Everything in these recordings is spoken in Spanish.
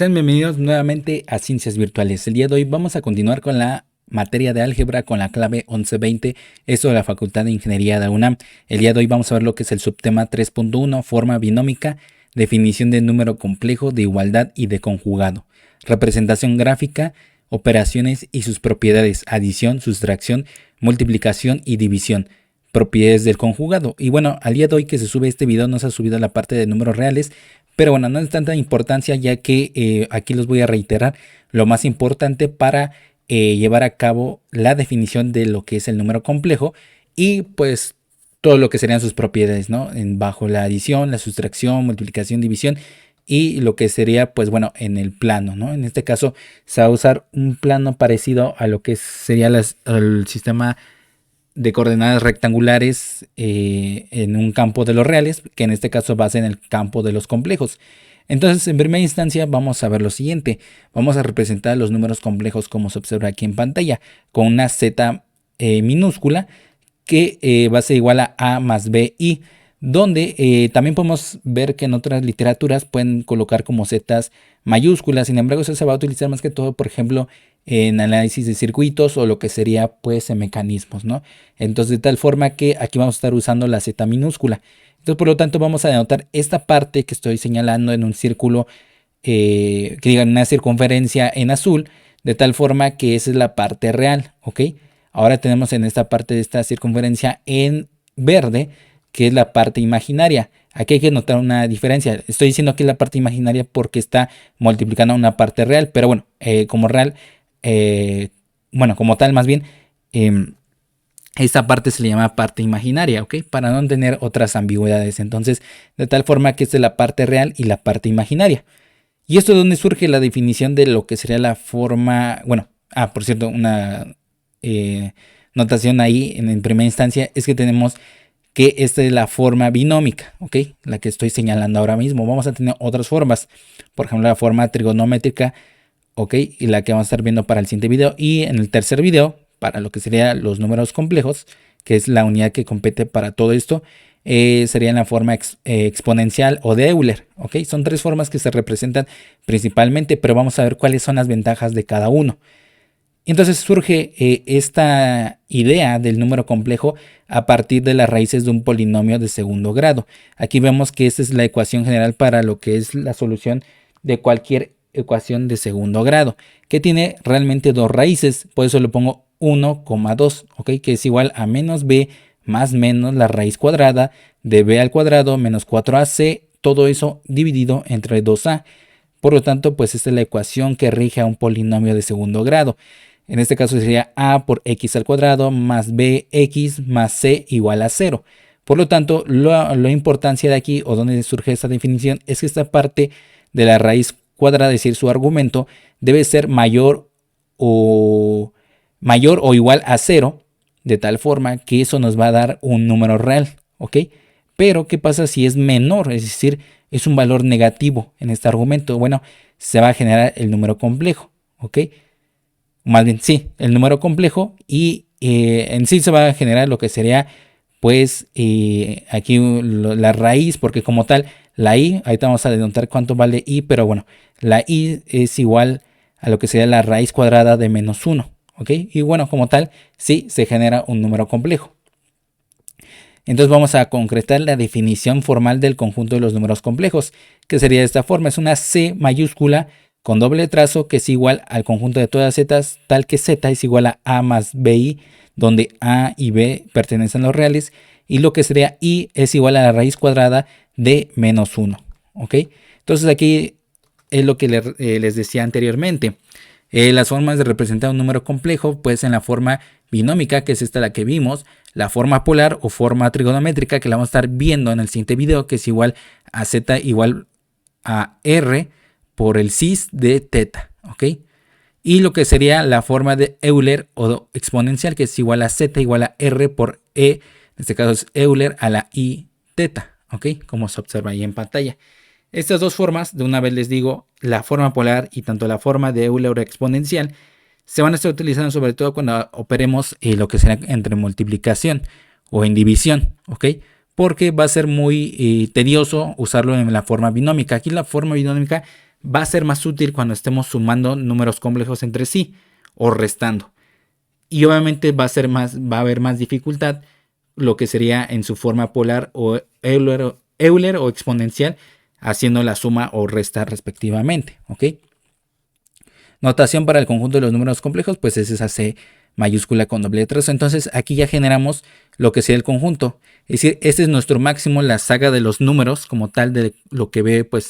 Sean bienvenidos nuevamente a Ciencias Virtuales. El día de hoy vamos a continuar con la materia de álgebra con la clave 1120, esto de la Facultad de Ingeniería de la UNAM. El día de hoy vamos a ver lo que es el subtema 3.1, forma binómica, definición de número complejo, de igualdad y de conjugado, representación gráfica, operaciones y sus propiedades, adición, sustracción, multiplicación y división, propiedades del conjugado. Y bueno, al día de hoy que se sube este video no se ha subido la parte de números reales, pero bueno, no es tanta importancia ya que aquí los voy a reiterar lo más importante para llevar a cabo la definición de lo que es el número complejo y pues todo lo que serían sus propiedades, ¿no? Bajo la adición, la sustracción, multiplicación, división y lo que sería pues bueno en el plano, ¿no? En este caso se va a usar un plano parecido a lo que sería el sistema de coordenadas rectangulares en un campo de los reales, que en este caso va a ser en el campo de los complejos. Entonces, en primera instancia vamos a ver lo siguiente. Vamos a representar los números complejos como se observa aquí en pantalla, con una z minúscula que va a ser igual a más bi, donde también podemos ver que en otras literaturas pueden colocar como zetas mayúsculas. Sin embargo, eso se va a utilizar más que todo, por ejemplo, en análisis de circuitos o lo que sería pues en mecanismos, ¿no? Entonces, de tal forma que aquí vamos a estar usando la z minúscula. Entonces, por lo tanto, vamos a denotar esta parte que estoy señalando en un círculo, que diga una circunferencia en azul, de tal forma que esa es la parte real, ¿ok? Ahora tenemos en esta parte de esta circunferencia en verde, que es la parte imaginaria. Aquí hay que notar una diferencia. Estoy diciendo que es la parte imaginaria porque está multiplicando una parte real, pero bueno, como real, bueno, como tal más bien, esta parte se le llama parte imaginaria, ¿ok? Para no tener otras ambigüedades. Entonces, de tal forma que esta es la parte real y la parte imaginaria. Y esto es donde surge la definición de lo que sería la forma, bueno, por cierto, una notación ahí en primera instancia es que tenemos que esta es la forma binómica, ¿ok? La que estoy señalando ahora mismo. Vamos a tener otras formas, por ejemplo, la forma trigonométrica, ¿ok? Y la que vamos a estar viendo para el siguiente video. Y en el tercer video, para lo que serían los números complejos, que es la unidad que compete para todo esto, sería en la forma exponencial o de Euler, ¿ok? Son tres formas que se representan principalmente, pero vamos a ver cuáles son las ventajas de cada uno. Entonces surge esta idea del número complejo a partir de las raíces de un polinomio de segundo grado. Aquí vemos que esta es la ecuación general para lo que es la solución de cualquier ecuación de segundo grado, que tiene realmente dos raíces, por eso le pongo 1,2, ¿ok? Que es igual a menos b más menos la raíz cuadrada de b al cuadrado menos 4ac, todo eso dividido entre 2a. Por lo tanto, pues esta es la ecuación que rige a un polinomio de segundo grado. En este caso sería a por x al cuadrado más bx más c igual a 0. Por lo tanto, la importancia de aquí, o donde surge esta definición, es que esta parte de la raíz cuadrada, es decir, su argumento, debe ser mayor o igual a 0, de tal forma que eso nos va a dar un número real, ¿ok? Pero, ¿qué pasa si es menor? Es decir, es un valor negativo en este argumento. Bueno, se va a generar el número complejo, ¿ok? Más bien, sí, el número complejo y en sí se va a generar lo que sería, pues, aquí la raíz, porque como tal, la i, ahorita vamos a denotar cuánto vale i, pero bueno, la i es igual a lo que sería la raíz cuadrada de menos 1, ¿ok? Y bueno, como tal, sí se genera un número complejo. Entonces vamos a concretar la definición formal del conjunto de los números complejos, que sería de esta forma. Es una C mayúscula con doble trazo que es igual al conjunto de todas z, tal que z es igual a más bi, donde a y b pertenecen a los reales, y lo que sería i es igual a la raíz cuadrada de menos 1. ¿Ok? Entonces aquí es lo que les decía anteriormente. Las formas de representar un número complejo, pues en la forma binómica, que es esta la que vimos, la forma polar o forma trigonométrica, que la vamos a estar viendo en el siguiente video, que es igual a z igual a r por el cis de teta, ¿ok? Y lo que sería la forma de Euler o exponencial, que es igual a z igual a r por e, en este caso es Euler a la i teta, ¿ok? Como se observa ahí en pantalla. Estas dos formas, de una vez les digo, la forma polar y tanto la forma de Euler exponencial, se van a estar utilizando sobre todo cuando operemos lo que será entre multiplicación o en división, ¿ok? Porque va a ser muy tedioso usarlo en la forma binómica. Aquí la forma binómica va a ser más útil cuando estemos sumando números complejos entre sí o restando. Y obviamente va a haber más dificultad lo que sería en su forma polar o Euler o exponencial, haciendo la suma o resta respectivamente, ¿ok? Notación para el conjunto de los números complejos, pues es esa C mayúscula con doble trazo. Entonces aquí ya generamos lo que sería el conjunto. Es decir, este es nuestro máximo, la saga de los números como tal de lo que ve pues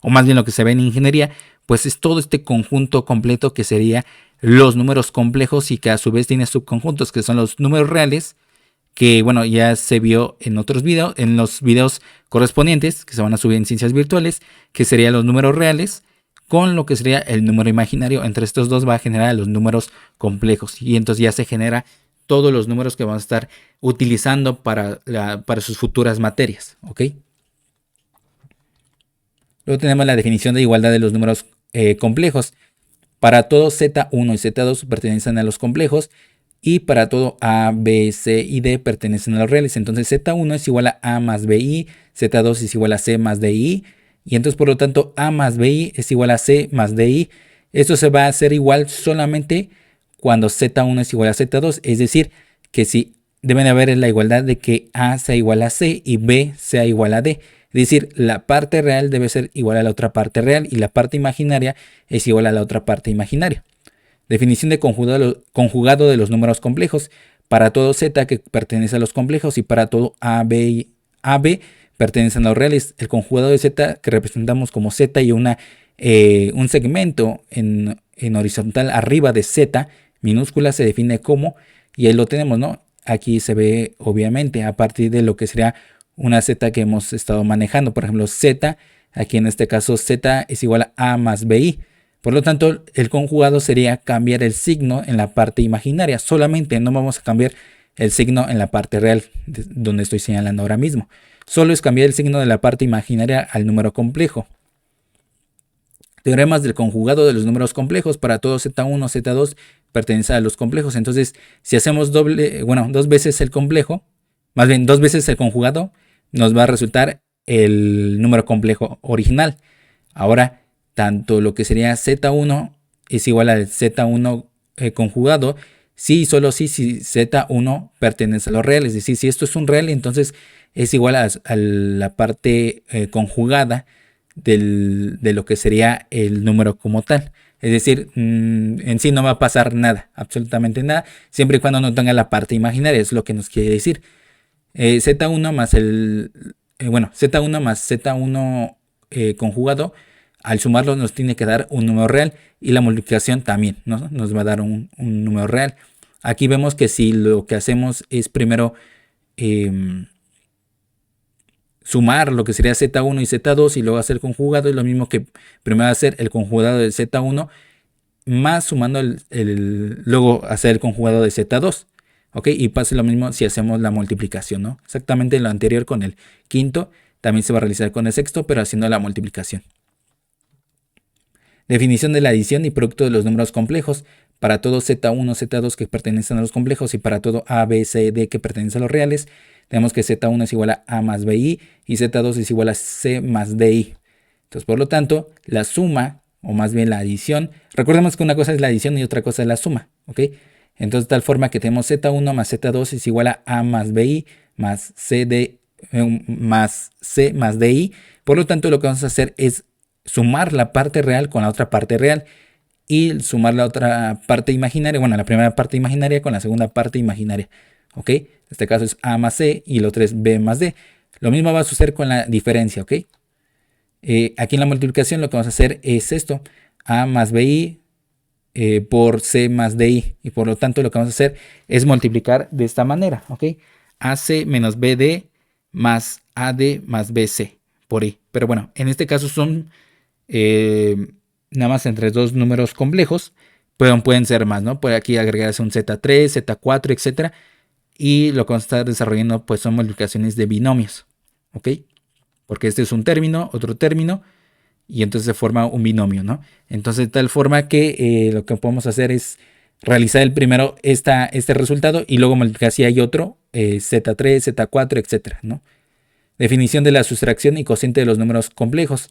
o más bien lo que se ve en ingeniería, pues es todo este conjunto completo que sería los números complejos y que a su vez tiene subconjuntos que son los números reales, que bueno, ya se vio en otros videos, en los videos correspondientes que se van a subir en ciencias virtuales, que serían los números reales con lo que sería el número imaginario. Entre estos dos va a generar los números complejos y entonces ya se genera todos los números que vamos a estar utilizando para sus futuras materias, ¿ok? Luego tenemos la definición de igualdad de los números complejos. Para todo Z1 y Z2 pertenecen a los complejos y para todo A, B, C y D pertenecen a los reales. Entonces Z1 es igual a más BI, Z2 es igual a C más DI y entonces por lo tanto A más BI es igual a C más DI. Esto se va a hacer igual solamente cuando Z1 es igual a Z2, es decir, que si deben haber la igualdad de que A sea igual a C y B sea igual a D. Es decir, la parte real debe ser igual a la otra parte real y la parte imaginaria es igual a la otra parte imaginaria. Definición de conjugado de los números complejos. Para todo Z que pertenece a los complejos y para todo AB pertenecen a los reales. El conjugado de Z que representamos como Z y un segmento en horizontal arriba de Z minúscula se define como, y ahí lo tenemos, ¿no? Aquí se ve obviamente a partir de lo que sería una Z que hemos estado manejando. Por ejemplo, Z, aquí en este caso Z es igual a más BI. Por lo tanto, el conjugado sería cambiar el signo en la parte imaginaria. Solamente no vamos a cambiar el signo en la parte real, donde estoy señalando ahora mismo. Solo es cambiar el signo de la parte imaginaria al número complejo. Teoremas del conjugado de los números complejos. Para todo Z1, Z2 pertenece a los complejos. Entonces, si hacemos dos veces el complejo, más bien dos veces el conjugado, nos va a resultar el número complejo original. Ahora, tanto lo que sería Z1 es igual al Z1 conjugado, si y solo si Z1 pertenece a los reales. Es decir, si esto es un real, entonces es igual a la parte conjugada de lo que sería el número como tal. Es decir, en sí no va a pasar nada, absolutamente nada, siempre y cuando no tenga la parte imaginaria, es lo que nos quiere decir. Z1 más Z1 más Z1 conjugado, al sumarlo nos tiene que dar un número real y la multiplicación también, ¿no? Nos va a dar un número real. Aquí vemos que si lo que hacemos es primero sumar lo que sería Z1 y Z2 y luego hacer conjugado, es lo mismo que primero hacer el conjugado de Z1 más sumando luego hacer el conjugado de Z2. ¿Ok? Y pasa lo mismo si hacemos la multiplicación, ¿no? Exactamente lo anterior con el quinto, también se va a realizar con el sexto, pero haciendo la multiplicación. Definición de la adición y producto de los números complejos. Para todo Z1, Z2 que pertenecen a los complejos y para todo A, B, C, D que pertenecen a los reales, tenemos que Z1 es igual a más BI y Z2 es igual a C más DI. Entonces, por lo tanto, la suma, o más bien la adición, recordemos que una cosa es la adición y otra cosa es la suma, ¿ok? Entonces, de tal forma que tenemos Z1 más Z2 es igual a más BI más más C más DI. Por lo tanto, lo que vamos a hacer es sumar la parte real con la otra parte real y sumar la otra parte imaginaria, bueno, la primera parte imaginaria con la segunda parte imaginaria, ¿ok? En este caso es A más C y el otro es B más D. Lo mismo va a suceder con la diferencia, ¿ok? Aquí en la multiplicación lo que vamos a hacer es esto, A más BI por C más DI, y por lo tanto lo que vamos a hacer es multiplicar de esta manera, ¿ok? AC menos BD más AD más BC por I. Pero bueno, en este caso son nada más entre dos números complejos, pero pueden ser más, ¿no? Puede aquí agregarse un Z3, Z4, etcétera. Y lo que vamos a estar desarrollando pues son multiplicaciones de binomios, ¿ok? Porque este es un término, otro término, y entonces se forma un binomio, ¿no? Entonces de tal forma que lo que podemos hacer es realizar el primero este resultado y luego multiplicar si hay otro, Z3, Z4, etcétera, ¿no? Definición de la sustracción y cociente de los números complejos.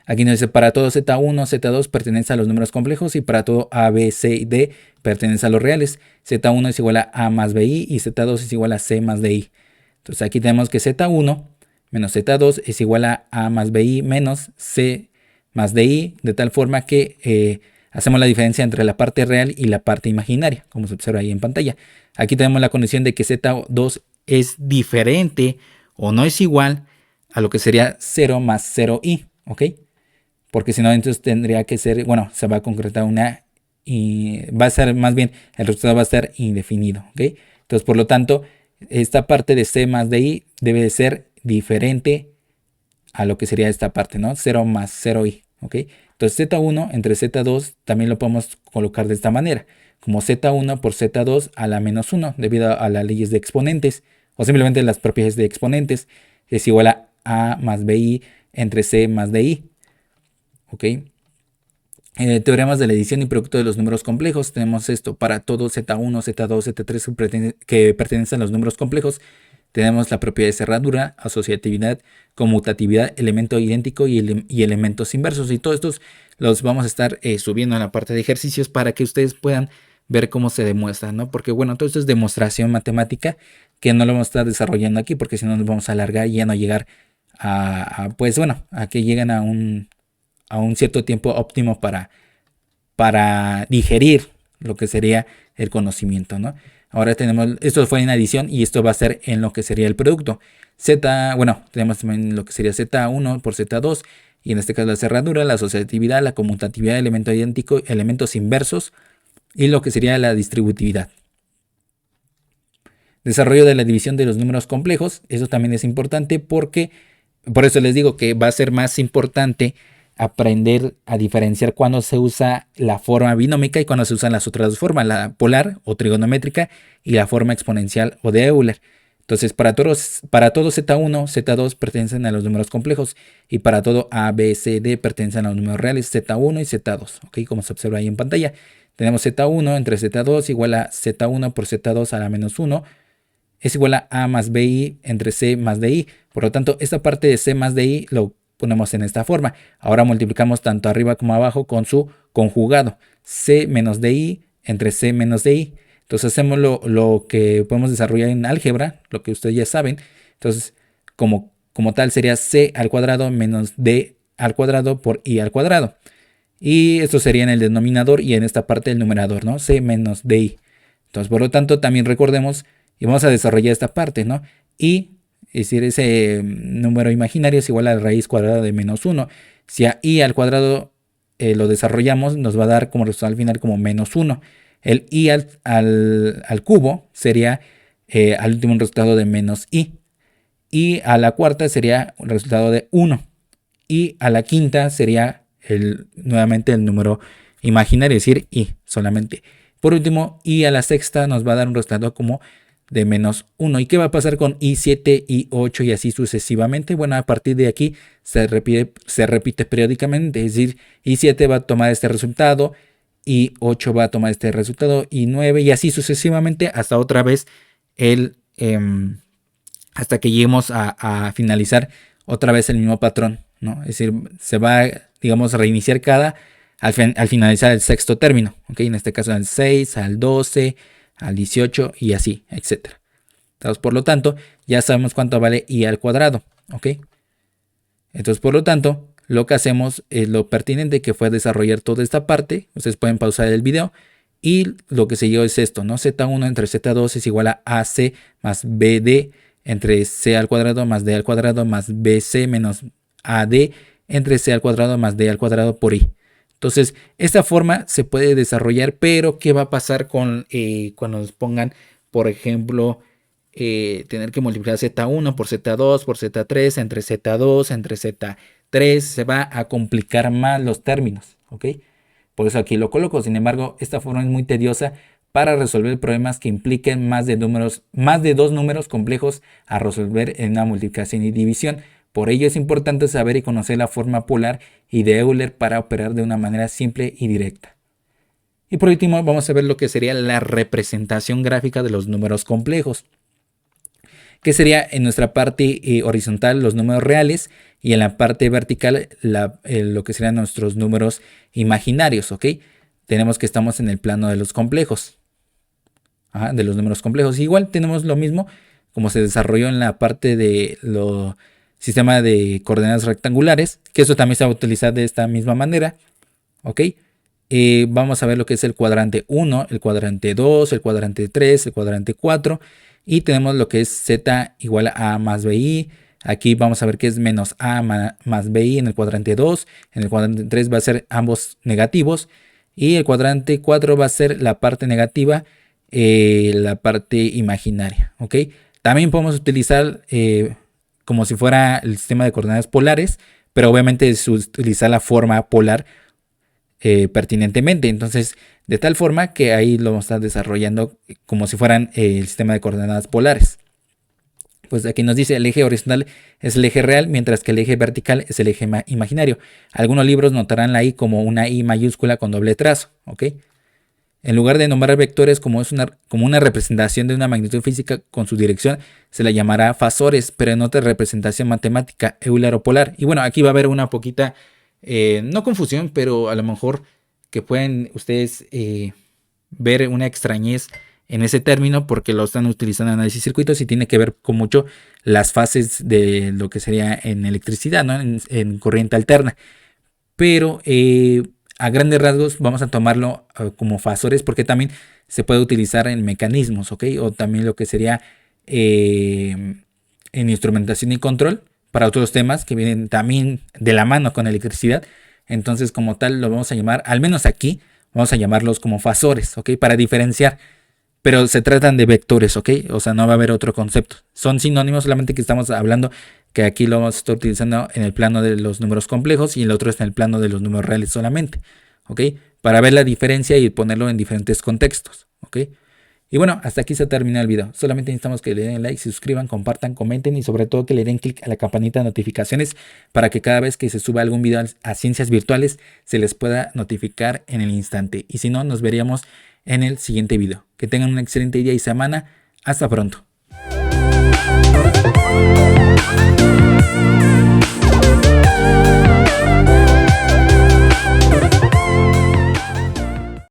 Aquí nos dice para todo Z1, Z2 pertenece a los números complejos y para todo A, B, C y D pertenece a los reales. Z1 es igual a A más BI y Z2 es igual a C más DI. Entonces aquí tenemos que Z1 menos Z2 es igual a A más BI menos C más DI, de tal forma que hacemos la diferencia entre la parte real y la parte imaginaria, como se observa ahí en pantalla. Aquí tenemos la condición de que Z2 es diferente o no es igual a lo que sería 0 más 0i, ¿ok? Porque si no, entonces tendría que ser, bueno, se va a concretar una y va a ser más bien, el resultado va a ser indefinido, ¿ok? Entonces, por lo tanto, esta parte de C más DI debe de ser diferente a lo que sería esta parte, ¿no? 0 más 0i, ¿ok? Entonces Z1 entre Z2 también lo podemos colocar de esta manera, como Z1 por Z2 a la menos 1, debido a las leyes de exponentes, o simplemente las propiedades de exponentes, es igual a A más BI entre C más DI, ¿ok? Teoremas de la edición y producto de los números complejos, tenemos esto para todo Z1, Z2, Z3 que pertenecen a los números complejos. Tenemos la propiedad de cerradura, asociatividad, conmutatividad, elemento idéntico y elementos inversos. Y todos estos los vamos a estar subiendo en la parte de ejercicios para que ustedes puedan ver cómo se demuestra, ¿no? Porque bueno, todo esto es demostración matemática que no lo vamos a estar desarrollando aquí porque si no nos vamos a alargar y ya no llegar pues bueno, a que lleguen a un cierto tiempo óptimo para digerir lo que sería el conocimiento, ¿no? Ahora tenemos, esto fue en adición y esto va a ser en lo que sería el producto. Bueno, tenemos también lo que sería Z1 por Z2 y en este caso la cerradura, la asociatividad, la conmutatividad, elemento idéntico, elementos inversos y lo que sería la distributividad. Desarrollo de la división de los números complejos, eso también es importante porque, por eso les digo que va a ser más importante aprender a diferenciar cuando se usa la forma binómica y cuando se usan las otras dos formas, la polar o trigonométrica y la forma exponencial o de Euler. Entonces, para todo Z1, Z2 pertenecen a los números complejos y para todo A, B, C, D pertenecen a los números reales Z1 y Z2, ¿ok? Como se observa ahí en pantalla. Tenemos Z1 entre Z2 igual a Z1 por Z2 a la menos 1 es igual a A más BI entre C más DI. Por lo tanto, esta parte de C más DI lo ponemos en esta forma. Ahora multiplicamos tanto arriba como abajo con su conjugado. C menos DI entre C menos DI. Entonces hacemos lo que podemos desarrollar en álgebra, lo que ustedes ya saben. Entonces, como tal sería C al cuadrado menos D al cuadrado por I al cuadrado. Y esto sería en el denominador y en esta parte del numerador, ¿no? C menos DI. Entonces, por lo tanto, también recordemos y vamos a desarrollar esta parte, ¿no? Y es decir, ese número imaginario es igual a la raíz cuadrada de menos 1. Si a i al cuadrado lo desarrollamos, nos va a dar como resultado al final como menos 1. El i al cubo sería al último un resultado de menos i. Y a la cuarta sería un resultado de 1. Y a la quinta sería nuevamente el número imaginario, es decir, i solamente. Por último, i a la sexta nos va a dar un resultado como de menos 1. ¿Y qué va a pasar con i7, i8 y así sucesivamente? Bueno, a partir de aquí se repite periódicamente, es decir, i7 va a tomar este resultado, i8 va a tomar este resultado, i9 y así sucesivamente hasta otra vez hasta que lleguemos a finalizar otra vez el mismo patrón, ¿no? Es decir, se va, digamos, a reiniciar al finalizar el sexto término, ¿ok? En este caso al 6, al 12, al 18 y así, etcétera. Entonces, por lo tanto, ya sabemos cuánto vale i al cuadrado, ¿ok? Entonces, por lo tanto, lo que hacemos es lo pertinente que fue desarrollar toda esta parte. Ustedes pueden pausar el video y lo que siguió es esto, ¿no? Z1 entre Z2 es igual a AC más BD entre C al cuadrado más D al cuadrado más BC menos AD entre C al cuadrado más D al cuadrado por I. Entonces, esta forma se puede desarrollar, pero ¿qué va a pasar con cuando nos pongan, por ejemplo, tener que multiplicar Z1 por Z2 por Z3 entre Z2 entre Z3? Se va a complicar más los términos, ¿ok? Por eso aquí lo coloco. Sin embargo, esta forma es muy tediosa para resolver problemas que impliquen más de dos números complejos a resolver en una multiplicación y división. Por ello es importante saber y conocer la forma polar y de Euler para operar de una manera simple y directa. Y por último vamos a ver lo que sería la representación gráfica de los números complejos, que sería en nuestra parte horizontal los números reales y en la parte vertical lo que serían nuestros números imaginarios, ¿ok? Tenemos que estamos en el plano de los complejos. Ajá, de los números complejos. Igual tenemos lo mismo como se desarrolló en la parte de los sistema de coordenadas rectangulares, que eso también se va a utilizar de esta misma manera, ¿ok? Vamos a ver lo que es el cuadrante 1, el cuadrante 2, el cuadrante 3, el cuadrante 4, y tenemos lo que es z igual a A más BI. Aquí vamos a ver que es menos A más BI en el cuadrante 2, en el cuadrante 3 va a ser ambos negativos, y el cuadrante 4 va a ser la parte negativa, la parte imaginaria, ¿ok? También podemos utilizar como si fuera el sistema de coordenadas polares, pero obviamente es utilizar la forma polar pertinentemente. Entonces, de tal forma que ahí lo vamos a estar desarrollando como si fueran el sistema de coordenadas polares. Pues aquí nos dice el eje horizontal es el eje real, mientras que el eje vertical es el eje imaginario. Algunos libros notarán la I como una I mayúscula con doble trazo, ¿ok? En lugar de nombrar vectores como una representación de una magnitud física con su dirección, se la llamará fasores, pero en otra representación matemática, Euler o polar. Y bueno, aquí va a haber una poquita, no confusión, pero a lo mejor que pueden ustedes ver una extrañez en ese término porque lo están utilizando en análisis de circuitos y tiene que ver con mucho las fases de lo que sería en electricidad, ¿no? En corriente alterna. Pero a grandes rasgos vamos a tomarlo como fasores porque también se puede utilizar en mecanismos, ¿ok? O también lo que sería en instrumentación y control para otros temas que vienen también de la mano con electricidad. Entonces, como tal, lo vamos a llamar, al menos aquí, vamos a llamarlos como fasores, ¿ok? Para diferenciar. Pero se tratan de vectores, ¿ok? O sea, no va a haber otro concepto. Son sinónimos, solamente que estamos hablando que aquí lo vamos a estar utilizando en el plano de los números complejos y el otro está en el plano de los números reales solamente, ¿ok? Para ver la diferencia y ponerlo en diferentes contextos, ¿ok? Y bueno, hasta aquí se termina el video. Solamente necesitamos que le den like, se suscriban, compartan, comenten y sobre todo que le den clic a la campanita de notificaciones para que cada vez que se suba algún video a Ciencias Virtuales se les pueda notificar en el instante. Y si no, nos veríamos en el siguiente video. Que tengan un excelente día y semana. Hasta pronto.